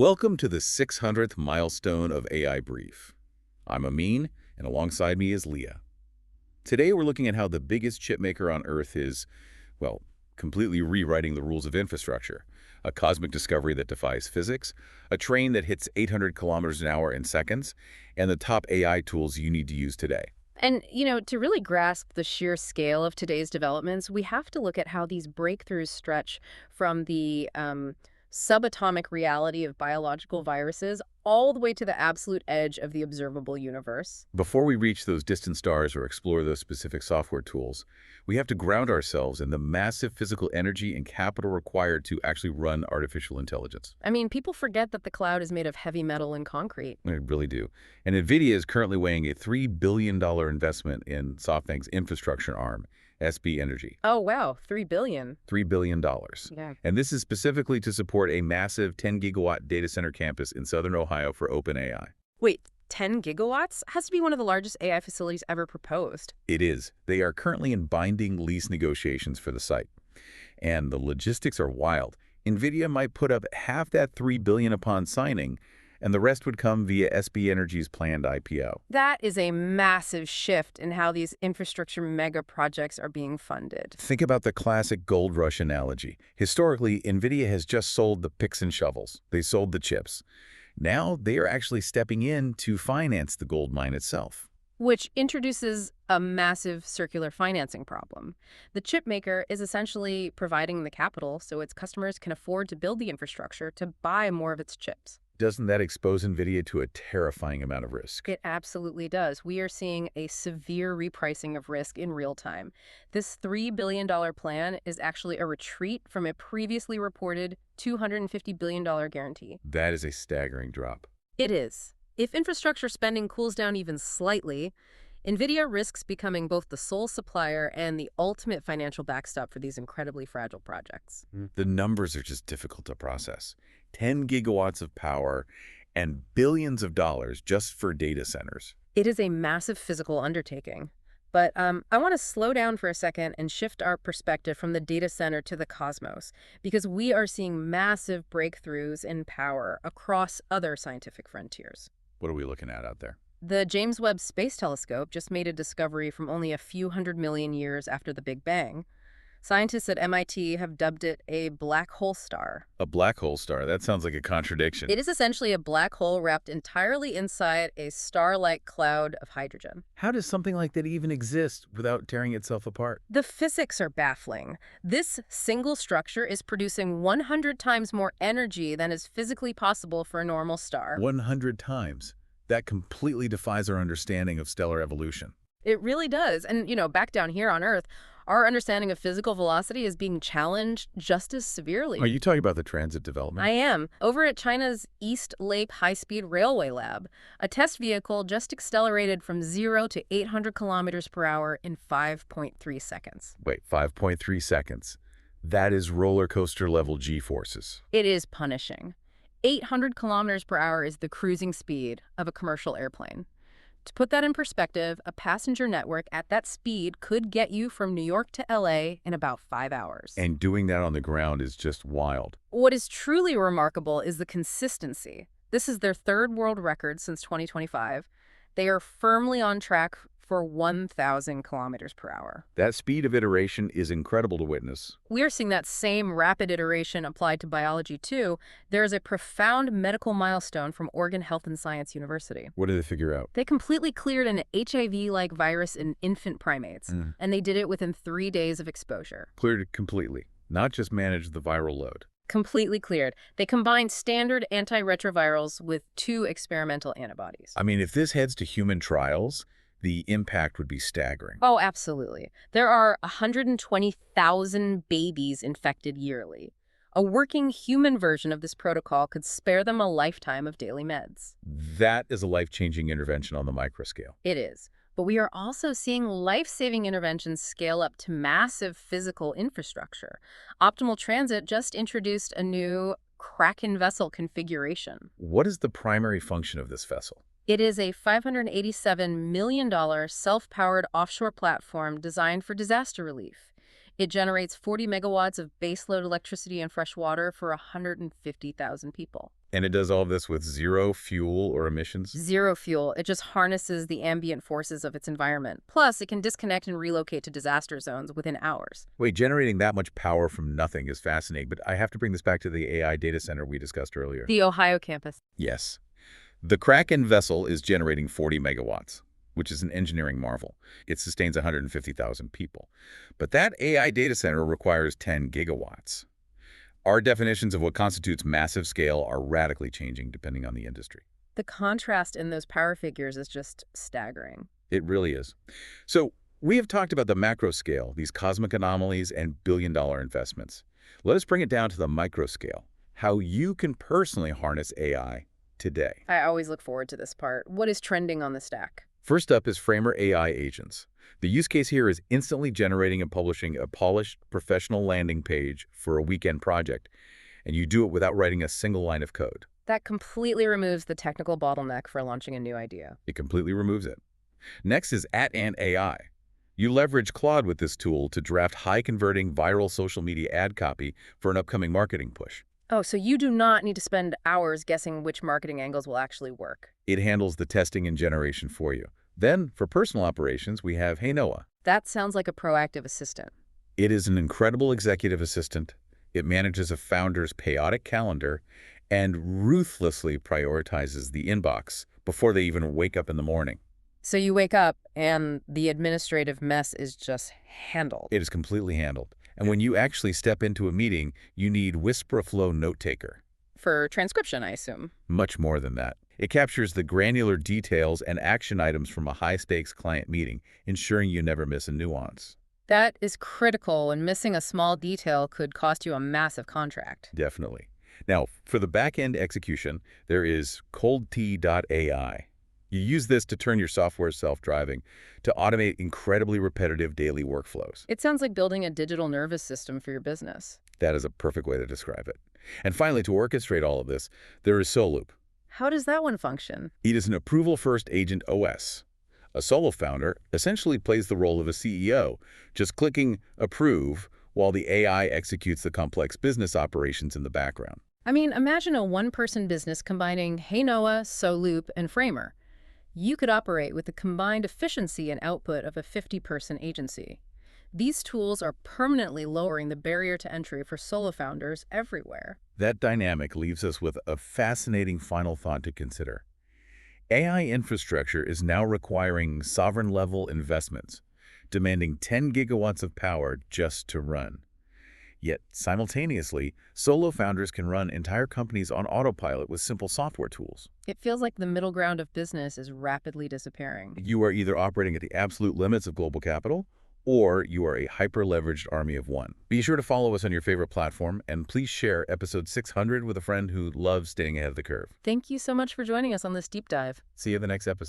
Welcome to the 600th milestone of AI Brief. I'm Amin, and alongside me is Leah. Today we're looking at how the biggest chipmaker on Earth is, well, completely rewriting the rules of infrastructure. A cosmic discovery that defies physics, a train that hits 800 kilometers an hour in seconds, and the top AI tools you need to use today. And, to really grasp the sheer scale of today's developments, we have to look at how these breakthroughs stretch from the subatomic reality of biological viruses all the way to the absolute edge of the observable universe. Before we reach those distant stars or explore those specific software tools, we have to ground ourselves in the massive physical energy and capital required to actually run artificial intelligence. I mean, people forget that the cloud is made of heavy metal and concrete. They really do. And Nvidia is currently weighing a $3 billion investment in SoftBank's infrastructure arm, SB Energy. Oh, wow, 3 billion. $3 billion. Yeah. And this is specifically to support a massive 10-gigawatt data center campus in southern Ohio for OpenAI. Wait, 10 gigawatts? Has to be one of the largest AI facilities ever proposed. It is. They are currently in binding lease negotiations for the site. And the logistics are wild. Nvidia might put up half that $3 billion upon signing, and the rest would come via SB Energy's planned IPO. That is a massive shift in how these infrastructure mega projects are being funded. Think about the classic gold rush analogy. Historically, Nvidia has just sold the picks and shovels. They sold the chips. Now they are actually stepping in to finance the gold mine itself. Which introduces a massive circular financing problem. The chip maker is essentially providing the capital so its customers can afford to build the infrastructure to buy more of its chips. Doesn't that expose Nvidia to a terrifying amount of risk? It absolutely does. We are seeing a severe repricing of risk in real time. This $3 billion plan is actually a retreat from a previously reported $250 billion guarantee. That is a staggering drop. It is. If infrastructure spending cools down even slightly, Nvidia risks becoming both the sole supplier and the ultimate financial backstop for these incredibly fragile projects. The numbers are just difficult to process. 10 gigawatts of power and billions of dollars just for data centers. It is a massive physical undertaking. But I want to slow down for a second and shift our perspective from the data center to the cosmos, because we are seeing massive breakthroughs in power across other scientific frontiers. What are we looking at out there? The James Webb Space Telescope just made a discovery from only a few hundred million years after the Big Bang. Scientists at MIT have dubbed it a black hole star. A black hole star? That sounds like a contradiction. It is essentially a black hole wrapped entirely inside a star-like cloud of hydrogen. How does something like that even exist without tearing itself apart? The physics are baffling. This single structure is producing 100 times more energy than is physically possible for a normal star. 100 times. That completely defies our understanding of stellar evolution. It really does. And, back down here on Earth, our understanding of physical velocity is being challenged just as severely. Are you talking about the transit development? I am. Over at China's East Lake High-Speed Railway Lab, a test vehicle just accelerated from 0 to 800 kilometers per hour in 5.3 seconds. Wait, 5.3 seconds. That is roller coaster level G-forces. It is punishing. 800 kilometers per hour is the cruising speed of a commercial airplane. To put that in perspective, a passenger network at that speed could get you from New York to LA in about 5 hours. And doing that on the ground is just wild. What is truly remarkable is the consistency. This is their third world record since 2025. They are firmly on track for 1,000 kilometers per hour. That speed of iteration is incredible to witness. We are seeing that same rapid iteration applied to biology, too. There is a profound medical milestone from Oregon Health and Science University. What did they figure out? They completely cleared an HIV-like virus in infant primates, and they did it within 3 days of exposure. Cleared it completely, not just managed the viral load. Completely cleared. They combined standard antiretrovirals with 2 experimental antibodies. I mean, if this heads to human trials, the impact would be staggering. Oh, absolutely. There are 120,000 babies infected yearly. A working human version of this protocol could spare them a lifetime of daily meds. That is a life-changing intervention on the microscale. It is. But we are also seeing life-saving interventions scale up to massive physical infrastructure. Optimal Transit just introduced a new Kraken vessel configuration. What is the primary function of this vessel? It is a $587 million self-powered offshore platform designed for disaster relief. It generates 40 megawatts of baseload electricity and fresh water for 150,000 people. And it does all of this with zero fuel or emissions? Zero fuel. It just harnesses the ambient forces of its environment. Plus, it can disconnect and relocate to disaster zones within hours. Wait, generating that much power from nothing is fascinating, but I have to bring this back to the AI data center we discussed earlier. The Ohio campus. Yes. The Kraken vessel is generating 40 megawatts, which is an engineering marvel. It sustains 150,000 people. But that AI data center requires 10 gigawatts. Our definitions of what constitutes massive scale are radically changing depending on the industry. The contrast in those power figures is just staggering. It really is. So we have talked about the macro scale, these cosmic anomalies and billion-dollar investments. Let us bring it down to the micro scale, how you can personally harness AI today. I always look forward to this part. What is trending on the stack? First up is Framer AI agents. The use case here is instantly generating and publishing a polished, professional landing page for a weekend project, and you do it without writing a single line of code. That completely removes the technical bottleneck for launching a new idea. It completely removes it. Next is AdAnt AI. You leverage Claude with this tool to draft high-converting viral social media ad copy for an upcoming marketing push. Oh, so you do not need to spend hours guessing which marketing angles will actually work. It handles the testing and generation for you. Then, for personal operations, we have Hey Noah. That sounds like a proactive assistant. It is an incredible executive assistant. It manages a founder's chaotic calendar and ruthlessly prioritizes the inbox before they even wake up in the morning. So you wake up and the administrative mess is just handled. It is completely handled. And when you actually step into a meeting, you need Wispr Flow Notetaker. For transcription, I assume. Much more than that. It captures the granular details and action items from a high-stakes client meeting, ensuring you never miss a nuance. That is critical, and missing a small detail could cost you a massive contract. Definitely. Now, for the back-end execution, there is Coldtea.ai. You use this to turn your software self-driving, to automate incredibly repetitive daily workflows. It sounds like building a digital nervous system for your business. That is a perfect way to describe it. And finally, to orchestrate all of this, there is Soloop. How does that one function? It is an approval-first agent OS. A solo founder essentially plays the role of a CEO, just clicking approve while the AI executes the complex business operations in the background. I mean, imagine a one-person business combining Hey Noah, Soloop, and Framer. You could operate with the combined efficiency and output of a 50-person agency. These tools are permanently lowering the barrier to entry for solo founders everywhere. That dynamic leaves us with a fascinating final thought to consider. AI infrastructure is now requiring sovereign-level investments, demanding 10 gigawatts of power just to run. Yet, simultaneously, solo founders can run entire companies on autopilot with simple software tools. It feels like the middle ground of business is rapidly disappearing. You are either operating at the absolute limits of global capital, or you are a hyper-leveraged army of one. Be sure to follow us on your favorite platform, and please share episode 600 with a friend who loves staying ahead of the curve. Thank you so much for joining us on this deep dive. See you in the next episode.